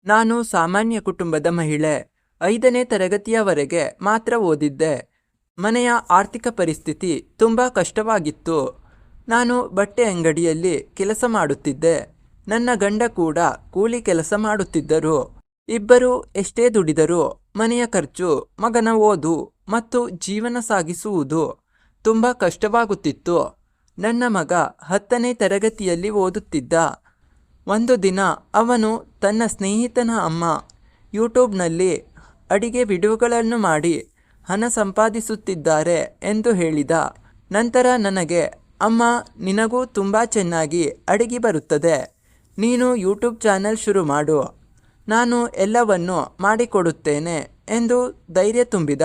ನಾನು ಸಾಮಾನ್ಯ ಕುಟುಂಬದ ಮಹಿಳೆ. 5ನೇ ತರಗತಿಯವರೆಗೆ ಮಾತ್ರ ಓದಿದ್ದೆ. ಮನೆಯ ಆರ್ಥಿಕ ಪರಿಸ್ಥಿತಿ ತುಂಬ ಕಷ್ಟವಾಗಿತ್ತು. ನಾನು ಬಟ್ಟೆ ಅಂಗಡಿಯಲ್ಲಿ ಕೆಲಸ ಮಾಡುತ್ತಿದ್ದೆ. ನನ್ನ ಗಂಡ ಕೂಡ ಕೂಲಿ ಕೆಲಸ ಮಾಡುತ್ತಿದ್ದರು. ಇಬ್ಬರು ಎಷ್ಟೇ ದುಡಿದರೂ ಮನೆಯ ಖರ್ಚು, ಮಗನ ಓದು ಮತ್ತು ಜೀವನ ಸಾಗಿಸುವುದು ತುಂಬ ಕಷ್ಟವಾಗುತ್ತಿತ್ತು. ನನ್ನ ಮಗ 10ನೇ ತರಗತಿಯಲ್ಲಿ ಓದುತ್ತಿದ್ದ. ಒಂದು ದಿನ ಅವನು ತನ್ನ ಸ್ನೇಹಿತನ ಅಮ್ಮ ಯೂಟ್ಯೂಬ್ನಲ್ಲಿ ಅಡಿಗೆ ವಿಡಿಯೋಗಳನ್ನು ಮಾಡಿ ಹಣ ಸಂಪಾದಿಸುತ್ತಿದ್ದಾರೆ ಎಂದು ಹೇಳಿದ. ನಂತರ ನನಗೆ, ಅಮ್ಮ, ನಿನಗೂ ತುಂಬ ಚೆನ್ನಾಗಿ ಅಡಿಗೆ ಬರುತ್ತದೆ, ನೀನು ಯೂಟ್ಯೂಬ್ ಚಾನೆಲ್ ಶುರು ಮಾಡು, ನಾನು ಎಲ್ಲವನ್ನು ಮಾಡಿಕೊಡುತ್ತೇನೆ ಎಂದು ಧೈರ್ಯ ತುಂಬಿದ.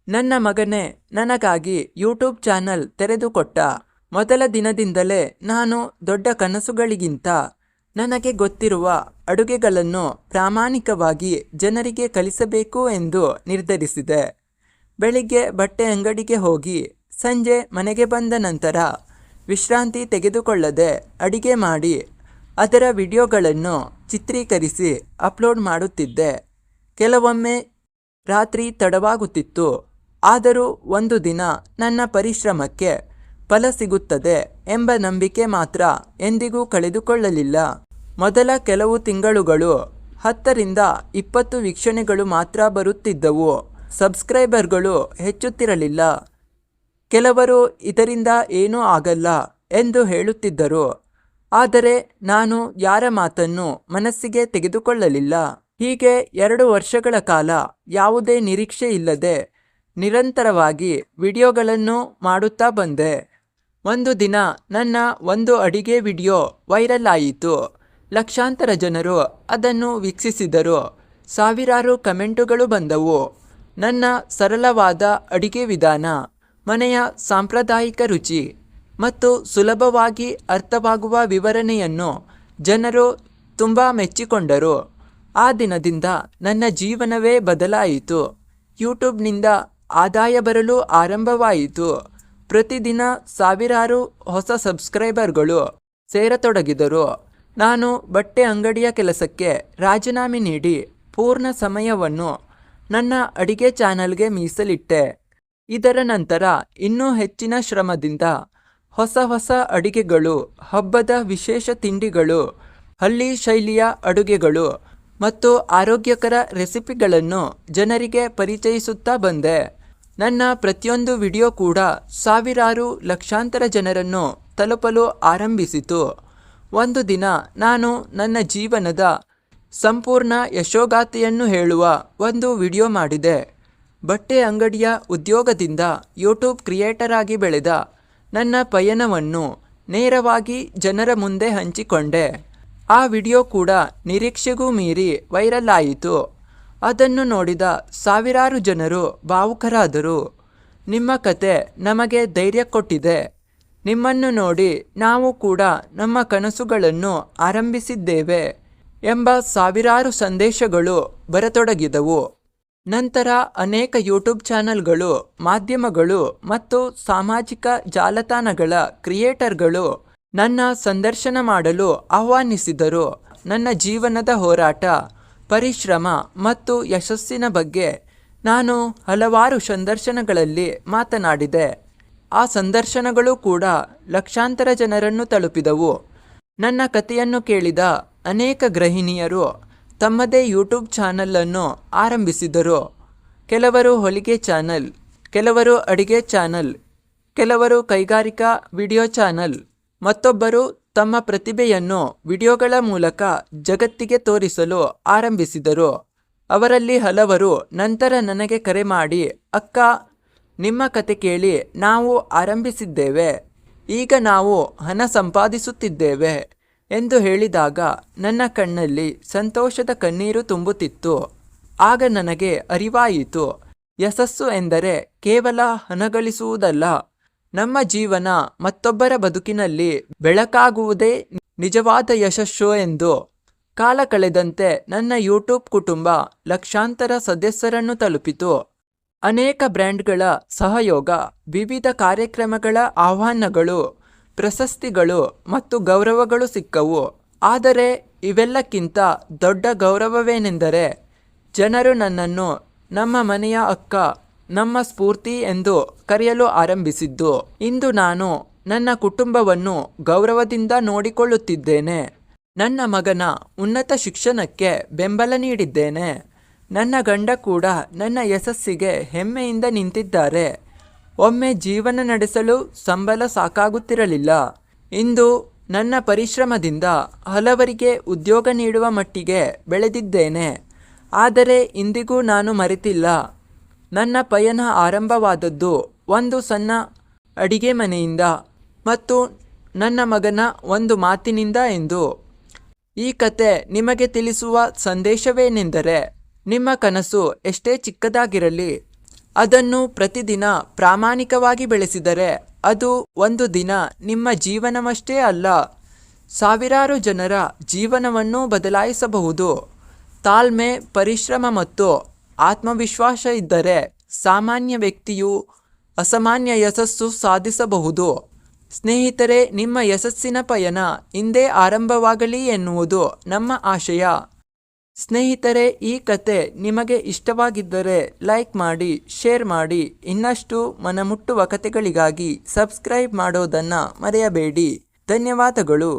ನನ್ನ ಮಗನೇ ನನಗಾಗಿ ಯೂಟ್ಯೂಬ್ ಚಾನಲ್ ತೆರೆದುಕೊಟ್ಟ. ಮೊದಲ ದಿನದಿಂದಲೇ ನಾನು ದೊಡ್ಡ ಕನಸುಗಳಿಗಿಂತ ನನಗೆ ಗೊತ್ತಿರುವ ಅಡುಗೆಗಳನ್ನು ಪ್ರಾಮಾಣಿಕವಾಗಿ ಜನರಿಗೆ ಕಲಿಸಬೇಕು ಎಂದು ನಿರ್ಧರಿಸಿದೆ. ಬೆಳಿಗ್ಗೆ ಬಟ್ಟೆ ಅಂಗಡಿಗೆ ಹೋಗಿ ಸಂಜೆ ಮನೆಗೆ ಬಂದ ನಂತರ ವಿಶ್ರಾಂತಿ ತೆಗೆದುಕೊಳ್ಳದೆ ಅಡಿಗೆ ಮಾಡಿ ಅದರ ವಿಡಿಯೋಗಳನ್ನು ಚಿತ್ರೀಕರಿಸಿ ಅಪ್ಲೋಡ್ ಮಾಡುತ್ತಿದ್ದೆ. ಕೆಲವೊಮ್ಮೆ ರಾತ್ರಿ ತಡವಾಗುತ್ತಿತ್ತು. ಆದರೂ ಒಂದು ದಿನ ನನ್ನ ಪರಿಶ್ರಮಕ್ಕೆ ಫಲ ಸಿಗುತ್ತದೆ ಎಂಬ ನಂಬಿಕೆ ಮಾತ್ರ ಎಂದಿಗೂ ಕಳೆದುಕೊಳ್ಳಲಿಲ್ಲ. ಮೊದಲ ಕೆಲವು ತಿಂಗಳುಗಳು 10ರಿಂದ 20 ವೀಕ್ಷಣೆಗಳು ಮಾತ್ರ ಬರುತ್ತಿದ್ದವು. ಸಬ್ಸ್ಕ್ರೈಬರ್ಗಳು ಹೆಚ್ಚುತ್ತಿರಲಿಲ್ಲ. ಕೆಲವರು ಇದರಿಂದ ಏನೂ ಆಗಲ್ಲ ಎಂದು ಹೇಳುತ್ತಿದ್ದರು. ಆದರೆ ನಾನು ಯಾರ ಮಾತನ್ನು ಮನಸ್ಸಿಗೆ ತೆಗೆದುಕೊಳ್ಳಲಿಲ್ಲ. ಹೀಗೆ 2 ವರ್ಷಗಳ ಕಾಲ ಯಾವುದೇ ನಿರೀಕ್ಷೆ ಇಲ್ಲದೆ ನಿರಂತರವಾಗಿ ವಿಡಿಯೋಗಳನ್ನು ಮಾಡುತ್ತಾ ಬಂದೆ. ಒಂದು ದಿನ ನನ್ನ ಒಂದು ಅಡಿಗೆ ವಿಡಿಯೋ ವೈರಲ್ ಆಯಿತು. ಲಕ್ಷಾಂತರ ಜನರು ಅದನ್ನು ವೀಕ್ಷಿಸಿದರು. ಸಾವಿರಾರು ಕಮೆಂಟುಗಳು ಬಂದವು. ನನ್ನ ಸರಳವಾದ ಅಡಿಗೆ ವಿಧಾನ, ಮನೆಯ ಸಾಂಪ್ರದಾಯಿಕ ರುಚಿ ಮತ್ತು ಸುಲಭವಾಗಿ ಅರ್ಥವಾಗುವ ವಿವರಣೆಯನ್ನು ಜನರು ತುಂಬ ಮೆಚ್ಚಿಕೊಂಡರು. ಆ ದಿನದಿಂದ ನನ್ನ ಜೀವನವೇ ಬದಲಾಯಿತು. ಯೂಟ್ಯೂಬ್ನಿಂದ ಆದಾಯ ಬರಲು ಆರಂಭವಾಯಿತು. ಪ್ರತಿದಿನ ಸಾವಿರಾರು ಹೊಸ ಸಬ್ಸ್ಕ್ರೈಬರ್ಗಳು ಸೇರತೊಡಗಿದರು. ನಾನು ಬಟ್ಟೆ ಅಂಗಡಿಯ ಕೆಲಸಕ್ಕೆ ರಾಜೀನಾಮೆ ನೀಡಿ ಪೂರ್ಣ ಸಮಯವನ್ನು ನನ್ನ ಅಡಿಗೆ ಚಾನಲ್ಗೆ ಮೀಸಲಿಟ್ಟೆ. ಇದರ ನಂತರ ಇನ್ನೂ ಹೆಚ್ಚಿನ ಶ್ರಮದಿಂದ ಹೊಸ ಹೊಸ ಅಡಿಗೆಗಳು, ಹಬ್ಬದ ವಿಶೇಷ ತಿಂಡಿಗಳು, ಹಳ್ಳಿ ಶೈಲಿಯ ಅಡುಗೆಗಳು ಮತ್ತು ಆರೋಗ್ಯಕರ ರೆಸಿಪಿಗಳನ್ನು ಜನರಿಗೆ ಪರಿಚಯಿಸುತ್ತಾ ಬಂದೆ. ನನ್ನ ಪ್ರತಿಯೊಂದು ವಿಡಿಯೋ ಕೂಡ ಸಾವಿರಾರು ಲಕ್ಷಾಂತರ ಜನರನ್ನು ತಲುಪಲು ಆರಂಭಿಸಿತು. ಒಂದು ದಿನ ನಾನು ನನ್ನ ಜೀವನದ ಸಂಪೂರ್ಣ ಯಶೋಗಾಥೆಯನ್ನು ಹೇಳುವ ಒಂದು ವಿಡಿಯೋ ಮಾಡಿದೆ. ಬಟ್ಟೆ ಅಂಗಡಿಯ ಉದ್ಯೋಗದಿಂದ ಯೂಟ್ಯೂಬ್ ಕ್ರಿಯೇಟರ್ ಆಗಿ ಬೆಳೆದ ನನ್ನ ಪಯಣವನ್ನು ನೇರವಾಗಿ ಜನರ ಮುಂದೆ ಹಂಚಿಕೊಂಡೆ. ಆ ವಿಡಿಯೋ ಕೂಡ ನಿರೀಕ್ಷೆಗೂ ಮೀರಿ ವೈರಲ್ ಆಯಿತು. ಅದನ್ನು ನೋಡಿದ ಸಾವಿರಾರು ಜನರು ಭಾವುಕರಾದರು. ನಿಮ್ಮ ಕತೆ ನಮಗೆ ಧೈರ್ಯ ಕೊಟ್ಟಿದೆ. ನಿಮ್ಮನ್ನು ನೋಡಿ ನಾವು ಕೂಡ ನಮ್ಮ ಕನಸುಗಳನ್ನು ಆರಂಭಿಸಿದ್ದೇವೆ ಎಂಬ ಸಾವಿರಾರು ಸಂದೇಶಗಳು ಬರತೊಡಗಿದವು. ನಂತರ ಅನೇಕ ಯೂಟ್ಯೂಬ್ ಚಾನಲ್ಗಳು, ಮಾಧ್ಯಮಗಳು ಮತ್ತು ಸಾಮಾಜಿಕ ಜಾಲತಾಣಗಳ ಕ್ರಿಯೇಟರ್ಗಳು ನನ್ನ ಸಂದರ್ಶನ ಮಾಡಲು ಆಹ್ವಾನಿಸಿದರು. ನನ್ನ ಜೀವನದ ಹೋರಾಟ, ಪರಿಶ್ರಮ ಮತ್ತು ಯಶಸ್ಸಿನ ಬಗ್ಗೆ ನಾನು ಹಲವಾರು ಸಂದರ್ಶನಗಳಲ್ಲಿ ಮಾತನಾಡಿದೆ. ಆ ಸಂದರ್ಶನಗಳು ಕೂಡ ಲಕ್ಷಾಂತರ ಜನರನ್ನು ತಲುಪಿದವು. ನನ್ನ ಕಥೆಯನ್ನು ಕೇಳಿದ ಅನೇಕ ಗೃಹಿಣಿಯರು ತಮ್ಮದೇ ಯೂಟ್ಯೂಬ್ ಚಾನಲನ್ನು ಆರಂಭಿಸಿದರು. ಕೆಲವರು ಹೊಲಿಗೆ ಚಾನಲ್, ಕೆಲವರು ಅಡಿಗೆ ಚಾನಲ್, ಕೆಲವರು ಕೈಗಾರಿಕಾ ವಿಡಿಯೋ ಚಾನಲ್, ಮತ್ತೊಬ್ಬರು ತಮ್ಮ ಪ್ರತಿಭೆಯನ್ನು ವಿಡಿಯೋಗಳ ಮೂಲಕ ಜಗತ್ತಿಗೆ ತೋರಿಸಲು ಆರಂಭಿಸಿದರು. ಅವರಲ್ಲಿ ಹಲವರು ನಂತರ ನನಗೆ ಕರೆ ಮಾಡಿ, ಅಕ್ಕ, ನಿಮ್ಮ ಕತೆ ಕೇಳಿ ನಾವು ಆರಂಭಿಸಿದ್ದೇವೆ, ಈಗ ನಾವು ಹಣ ಸಂಪಾದಿಸುತ್ತಿದ್ದೇವೆ ಎಂದು ಹೇಳಿದಾಗ ನನ್ನ ಕಣ್ಣಲ್ಲಿ ಸಂತೋಷದ ಕಣ್ಣೀರು ತುಂಬುತ್ತಿತ್ತು. ಆಗ ನನಗೆ ಅರಿವಾಯಿತು, ಯಶಸ್ಸು ಎಂದರೆ ಕೇವಲ ಹಣ ಗಳಿಸುವುದಲ್ಲ, ನಮ್ಮ ಜೀವನ ಮತ್ತೊಬ್ಬರ ಬದುಕಿನಲ್ಲಿ ಬೆಳಕಾಗುವುದೇ ನಿಜವಾದ ಯಶಸ್ಸು ಎಂದು. ಕಾಲ ಕಳೆದಂತೆ ನನ್ನ ಯೂಟ್ಯೂಬ್ ಕುಟುಂಬ ಲಕ್ಷಾಂತರ ಸದಸ್ಯರನ್ನು ತಲುಪಿತು. ಅನೇಕ ಬ್ರ್ಯಾಂಡ್ಗಳ ಸಹಯೋಗ, ವಿವಿಧ ಕಾರ್ಯಕ್ರಮಗಳ ಆಹ್ವಾನಗಳು, ಪ್ರಶಸ್ತಿಗಳು ಮತ್ತು ಗೌರವಗಳು ಸಿಕ್ಕವು. ಆದರೆ ಇವೆಲ್ಲಕ್ಕಿಂತ ದೊಡ್ಡ ಗೌರವವೇನೆಂದರೆ ಜನರು ನನ್ನನ್ನು ನಮ್ಮ ಮನೆಯ ಅಕ್ಕ, ನಮ್ಮ ಸ್ಫೂರ್ತಿ ಎಂದು ಕರೆಯಲು ಆರಂಭಿಸಿದ್ದು. ಇಂದು ನಾನು ನನ್ನ ಕುಟುಂಬವನ್ನು ಗೌರವದಿಂದ ನೋಡಿಕೊಳ್ಳುತ್ತಿದ್ದೇನೆ. ನನ್ನ ಮಗನ ಉನ್ನತ ಶಿಕ್ಷಣಕ್ಕೆ ಬೆಂಬಲ ನೀಡಿದ್ದೇನೆ. ನನ್ನ ಗಂಡ ಕೂಡ ನನ್ನ ಯಶಸ್ಸಿಗೆ ಹೆಮ್ಮೆಯಿಂದ ನಿಂತಿದ್ದಾರೆ. ಒಮ್ಮೆ ಜೀವನ ನಡೆಸಲು ಸಂಬಳ ಸಾಕಾಗುತ್ತಿರಲಿಲ್ಲ. ಇಂದು ನನ್ನ ಪರಿಶ್ರಮದಿಂದ ಹಲವರಿಗೆ ಉದ್ಯೋಗ ನೀಡುವ ಮಟ್ಟಿಗೆ ಬೆಳೆದಿದ್ದೇನೆ. ಆದರೆ ಇಂದಿಗೂ ನಾನು ಮರೆತಿಲ್ಲ, ನನ್ನ ಪಯಣ ಆರಂಭವಾದದ್ದು ಒಂದು ಸಣ್ಣ ಅಡಿಗೆ ಮನೆಯಿಂದ ಮತ್ತು ನನ್ನ ಮಗನ ಒಂದು ಮಾತಿನಿಂದ ಎಂದು. ಈ ಕತೆ ನಿಮಗೆ ತಿಳಿಸುವ ಸಂದೇಶವೇನೆಂದರೆ, ನಿಮ್ಮ ಕನಸು ಎಷ್ಟೇ ಚಿಕ್ಕದಾಗಿರಲಿ, ಅದನ್ನು ಪ್ರತಿದಿನ ಪ್ರಾಮಾಣಿಕವಾಗಿ ಬೆಳೆಸಿದರೆ ಅದು ಒಂದು ದಿನ ನಿಮ್ಮ ಜೀವನವಷ್ಟೇ ಅಲ್ಲ, ಸಾವಿರಾರು ಜನರ ಜೀವನವನ್ನು ಬದಲಾಯಿಸಬಹುದು. ತಾಳ್ಮೆ, ಪರಿಶ್ರಮ ಮತ್ತು ಆತ್ಮವಿಶ್ವಾಸ ಇದ್ದರೆ ಸಾಮಾನ್ಯ ವ್ಯಕ್ತಿಯು ಅಸಾಮಾನ್ಯ ಯಶಸ್ಸು ಸಾಧಿಸಬಹುದು. ಸ್ನೇಹಿತರೆ, ನಿಮ್ಮ ಯಶಸ್ಸಿನ ಪಯಣ ಇಂದೇ ಆರಂಭವಾಗಲಿ ಎನ್ನುವುದು ನಮ್ಮ ಆಶಯ. ಸ್ನೇಹಿತರೆ, ಈ ಕತೆ ನಿಮಗೆ ಇಷ್ಟವಾಗಿದ್ದರೆ ಲೈಕ್ ಮಾಡಿ, ಶೇರ್ ಮಾಡಿ. ಇನ್ನಷ್ಟು ಮನಮುಟ್ಟುವ ಕತೆಗಳಿಗಾಗಿ ಸಬ್ಸ್ಕ್ರೈಬ್ ಮಾಡೋದನ್ನು ಮರೆಯಬೇಡಿ. ಧನ್ಯವಾದಗಳು.